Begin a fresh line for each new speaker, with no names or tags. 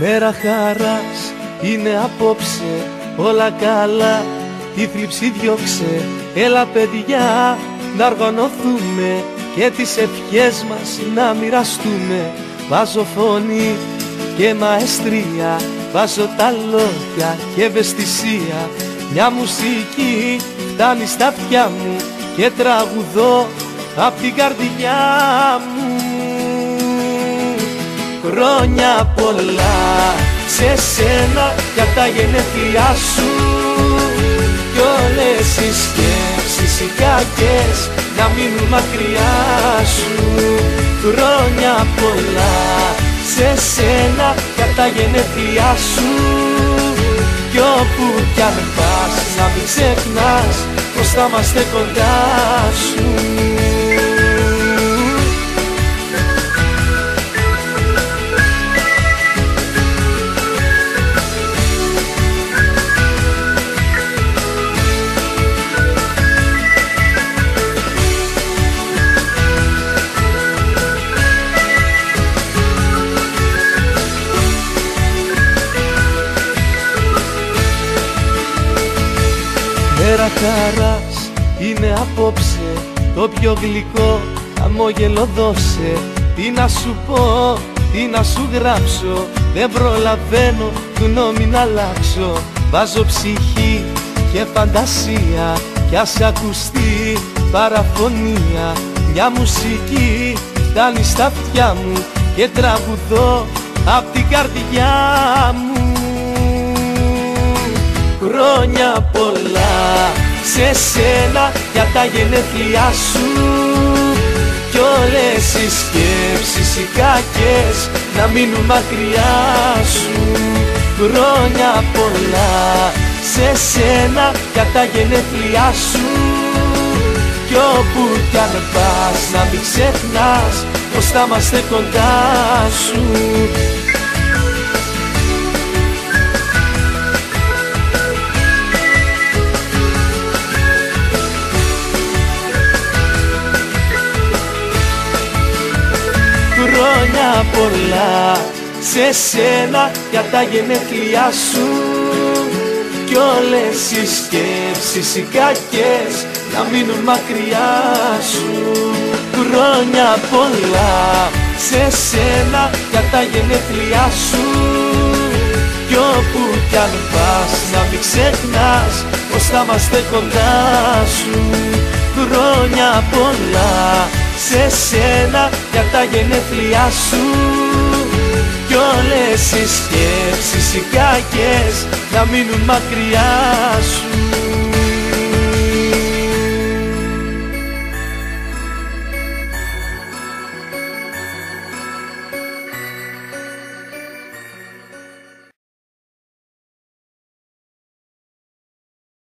Μέρα χαράς είναι απόψε, όλα καλά, τη θλίψη διώξε. Έλα παιδιά να οργανωθούμε και τις ευχές μας να μοιραστούμε. Βάζω φωνή και μαεστρία, βάζω τα λόγια και ευαισθησία. Μια μουσική φτάνει στα αυτιά μου και τραγουδώ απ' την καρδιά μου. Χρόνια πολλά σε σένα για τα γενέθλιά σου κι όλες οι σκέψεις οι κακές να μείνουν μακριά σου. Χρόνια πολλά σε σένα για τα γενέθλιά σου κι όπου κι αν πας να μην ξεχνάς πως θα είμαστε κοντά σου. Μέρα χαράς είναι απόψε, το πιο γλυκό χαμόγελο δώσε. Τι να σου πω, τι να σου γράψω, δεν προλαβαίνω γνώμη να αλλάξω. Βάζω ψυχή και φαντασία κι ας ακουστεί παραφωνία. Μια μουσική φτάνει στα αυτιά μου και τραγουδώ απ' την καρδιά μου. Χρόνια πολλά σε σένα για τα γενέθλιά σου κι όλες οι σκέψεις οι κακές να μείνουν μακριά σου. Χρόνια πολλά σε σένα για τα γενέθλιά σου κι όπου κι αν πας να μην ξεχνάς πως θα είμαστε κοντά σου. Χρόνια πολλά σε σένα για τα γενέθλιά σου κι όλες οι σκέψεις οι κακές να μείνουν μακριά σου. Χρόνια πολλά σε σένα για τα γενέθλιά σου κι όπου κι αν πας να μην ξεχνάς πως θα είμαστε κοντά σου. Χρόνια πολλά σε σένα για τα γενέθλιά σου κι όλες οι σκέψεις οι κακές να μείνουν μακριά σου.